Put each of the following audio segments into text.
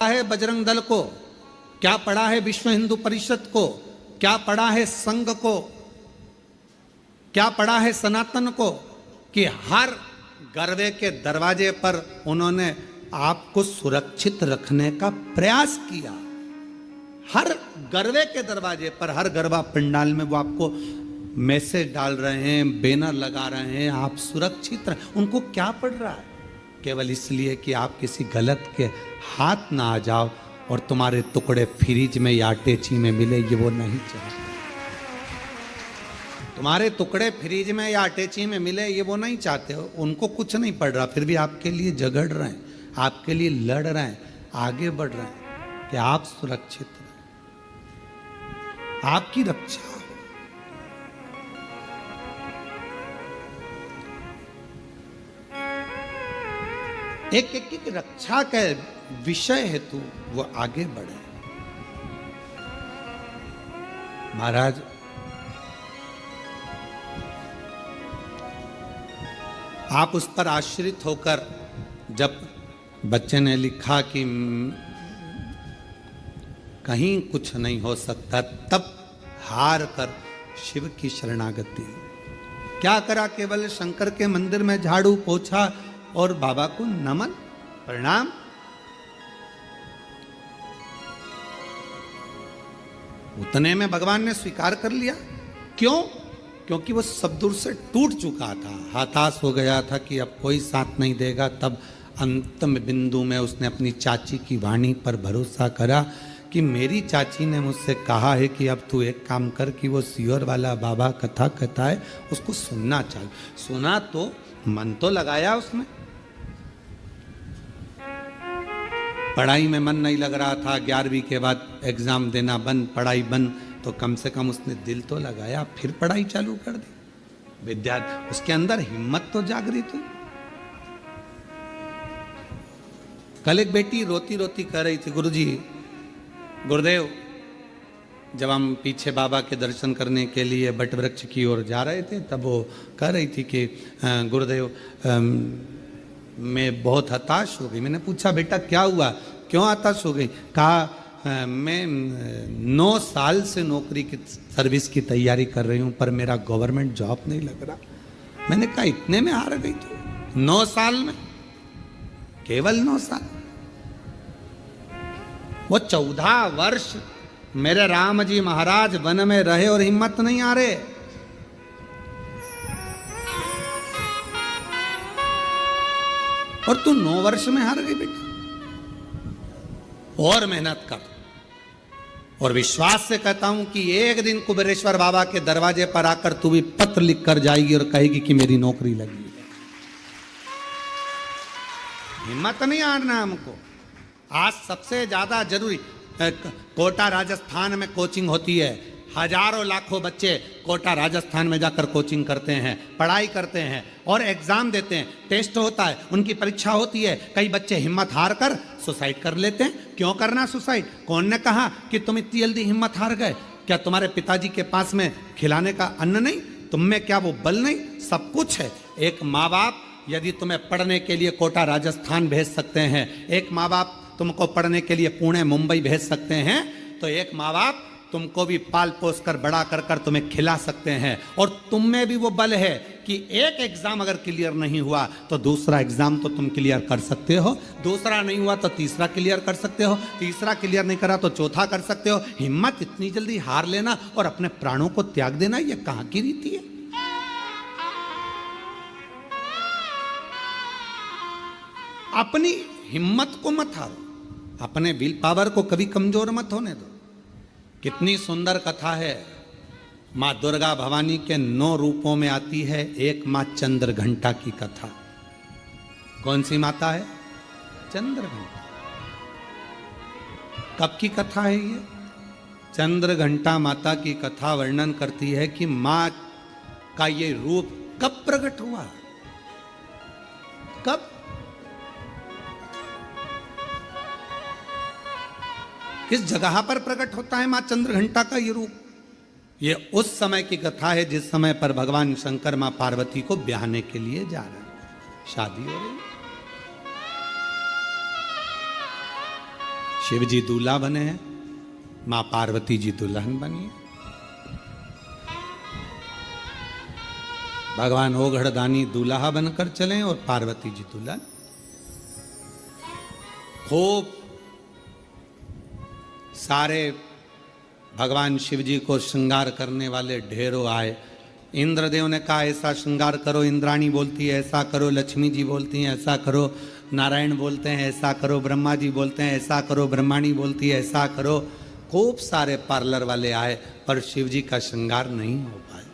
है बजरंग दल को, क्या पड़ा है विश्व हिंदू परिषद को, क्या पड़ा है संघ को, क्या पड़ा है सनातन को, कि हर गर्वे के दरवाजे पर उन्होंने आपको सुरक्षित रखने का प्रयास किया। हर गर्वे के दरवाजे पर, हर गरबा पंडाल में वो आपको मैसेज डाल रहे हैं, बैनर लगा रहे हैं, आप सुरक्षित रहे। उनको क्या पड़ रहा है? केवल इसलिए कि आप किसी गलत के हाथ ना आ जाओ और तुम्हारे टुकड़े फ्रिज में या अटैची में मिले, ये वो नहीं चाहते। तुम्हारे टुकड़े फ्रिज में या अटैची में मिले, ये वो नहीं चाहते हो। उनको कुछ नहीं पड़ रहा, फिर भी आपके लिए झगड़ रहे हैं, आपके लिए लड़ रहे हैं, आगे बढ़ रहे हैं कि आप सुरक्षित रहें, आपकी रक्षा हो। एक रक्षा के विषय हेतु वो आगे बढ़े। महाराज, आप उस पर आश्रित होकर, जब बच्चे ने लिखा कि कहीं कुछ नहीं हो सकता, तब हार कर शिव की शरणागति। क्या करा? केवल शंकर के मंदिर में झाड़ू पोछा और बाबा को नमन प्रणाम। उतने में भगवान ने स्वीकार कर लिया। क्यों? क्योंकि वो सब दूर से टूट चुका था, हताश हो गया था कि अब कोई साथ नहीं देगा। तब अंतिम बिंदु में उसने अपनी चाची की वाणी पर भरोसा करा कि मेरी चाची ने मुझसे कहा है कि अब तू एक काम कर कि वो सियोर वाला बाबा कथा कहता है, उसको सुनना चाहिए। सुना तो मन तो लगाया उसने, पढ़ाई में मन नहीं लग रहा था, 11वीं के बाद एग्जाम देना बंद, पढ़ाई बंद, तो कम से कम उसने दिल तो लगाया, फिर पढ़ाई चालू कर दी। विद्यार्थी, उसके अंदर हिम्मत तो जागृत हुई। कल एक बेटी रोती रोती कह रही थी, गुरुजी, गुरुदेव, जब हम पीछे बाबा के दर्शन करने के लिए बट वृक्ष की ओर जा रहे थे, तब वो कह रही थी कि गुरुदेव, मैं बहुत हताश हो गई। मैंने पूछा, बेटा क्या हुआ, क्यों हताश हो गई? कहा, मैं 9 साल से नौकरी की सर्विस की तैयारी कर रही हूं, पर मेरा गवर्नमेंट जॉब नहीं लग रहा। मैंने कहा, इतने में हार गई तू? 9 साल में? केवल 9 साल? वो 14 वर्ष मेरे राम जी महाराज वन में रहे और हिम्मत नहीं आ रहे। और तू 9 वर्ष में हार गई बेटा। और मेहनत कर, और विश्वास से कहता हूं कि एक दिन कुबेरेश्वर बाबा के दरवाजे पर आकर तू भी पत्र लिख कर जाएगी और कहेगी कि मेरी नौकरी लगी है। हिम्मत नहीं हारना हमको। आज सबसे ज्यादा जरूरी, कोटा राजस्थान में कोचिंग होती है, हजारों लाखों बच्चे कोटा राजस्थान में जाकर कोचिंग करते हैं, पढ़ाई करते हैं और एग्जाम देते हैं, टेस्ट होता है, उनकी परीक्षा होती है। कई बच्चे हिम्मत हार कर सुसाइड कर लेते हैं। क्यों करना सुसाइड? कौन ने कहा कि तुम इतनी जल्दी हिम्मत हार गए? क्या तुम्हारे पिताजी के पास में खिलाने का अन्न नहीं? तुम में क्या वो बल नहीं? सब कुछ है। एक माँ बाप यदि तुम्हें पढ़ने के लिए कोटा राजस्थान भेज सकते हैं, एक माँ बाप तुमको पढ़ने के लिए पुणे मुंबई भेज सकते हैं, तो एक माँ बाप तुमको भी पाल पोस कर बड़ा कर कर तुम्हें खिला सकते हैं। और तुम में भी वो बल है कि एक एग्जाम अगर क्लियर नहीं हुआ तो दूसरा एग्जाम तो तुम क्लियर कर सकते हो, दूसरा नहीं हुआ तो तीसरा क्लियर कर सकते हो, तीसरा क्लियर नहीं करा तो चौथा कर सकते हो। हिम्मत इतनी जल्दी हार लेना और अपने प्राणों को त्याग देना, ये कहां की रीति है? अपनी हिम्मत को मत हारो, अपने विल पावर को कभी कमजोर मत होने दो। कितनी सुंदर कथा है। माँ दुर्गा भवानी के 9 रूपों में आती है। एक माँ चंद्र घंटा की कथा। कौन सी माता है? चंद्र घंटा। कब की कथा है ये? चंद्र घंटा माता की कथा वर्णन करती है कि माँ का ये रूप कब प्रकट हुआ, कब, किस जगह पर प्रकट होता है मां चंद्र घंटा का ये रूप? ये उस समय की कथा है जिस समय पर भगवान शंकर मां पार्वती को ब्याहने के लिए जा रहे हैं, शादी हो रही। शिव जी दूल्हा बने हैं, मां पार्वती जी दुल्हन बनी है। भगवान ओघड़दानी दूल्हा बनकर चले और पार्वती जी दुल्हन। खूब सारे भगवान शिव जी को श्रृंगार करने वाले ढेरों आए। इंद्रदेव ने कहा ऐसा श्रृंगार करो, इंद्राणी बोलती है ऐसा करो, लक्ष्मी जी बोलती हैं ऐसा करो, नारायण बोलते हैं ऐसा करो, ब्रह्मा जी बोलते हैं ऐसा करो, ब्रह्माणी बोलती है ऐसा करो। खूब सारे पार्लर वाले आए पर शिव जी का श्रृंगार नहीं हो पाया।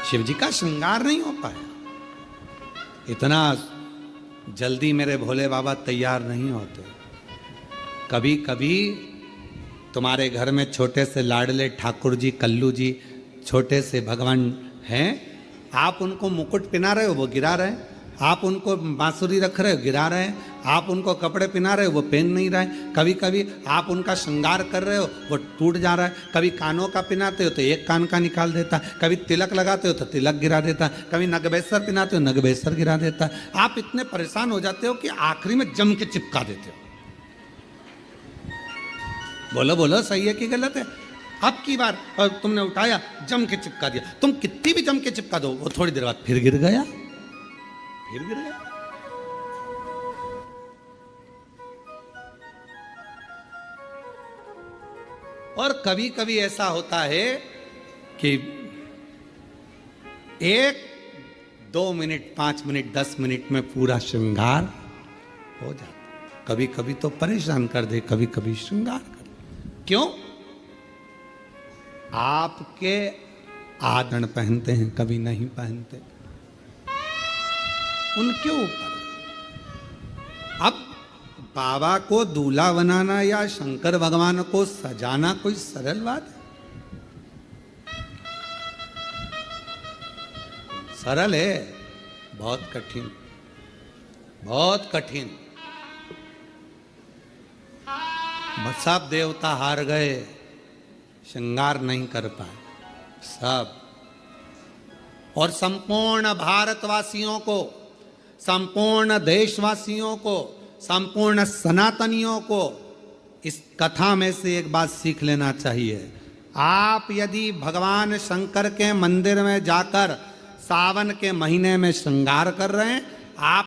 शिव जी का श्रृंगार नहीं हो पाया। इतना जल्दी मेरे भोले बाबा तैयार नहीं होते। कभी कभी तुम्हारे घर में छोटे से लाडले ठाकुर जी, कल्लू जी, छोटे से भगवान हैं, आप उनको मुकुट पहना रहे हो वो गिरा रहे हैं, आप उनको बांसुरी रख रहे हो गिरा रहे हैं, आप उनको कपड़े पहना रहे हो वो पहन नहीं रहे। कभी कभी आप उनका श्रृंगार कर रहे हो वो टूट जा रहा है। कभी कानों का पहनाते हो तो एक कान का निकाल देता, कभी तिलक लगाते हो तो तिलक गिरा देता, कभी नगबेसर पहनाते हो नगबेसर गिरा देता। आप इतने परेशान हो जाते हो कि आखिरी में जम के चिपका देते हो। बोलो बोलो सही है कि गलत है? अब की बार तुमने उठाया जम के चिपका दिया, तुम कितनी भी जम के चिपका दो वो थोड़ी देर बाद फिर गिर गया, फिर गिर गया। और कभी कभी ऐसा होता है कि 1, 2 मिनट, 5 मिनट, 10 मिनट में पूरा श्रृंगार हो जाता। कभी कभी तो परेशान कर दे, कभी कभी श्रृंगार कर दे। क्यों? आपके आदरण पहनते हैं, कभी नहीं पहनते, उनके ऊपर। अब बाबा को दूल्हा बनाना या शंकर भगवान को सजाना कोई सरल बात है? सरल है? बहुत कठिन, बहुत कठिन। सब देवता हार गए, श्रृंगार नहीं कर पाए सब। और संपूर्ण भारतवासियों को, संपूर्ण देशवासियों को, संपूर्ण सनातनियों को इस कथा में से एक बात सीख लेना चाहिए। आप यदि भगवान शंकर के मंदिर में जाकर सावन के महीने में श्रृंगार कर रहे हैं, आप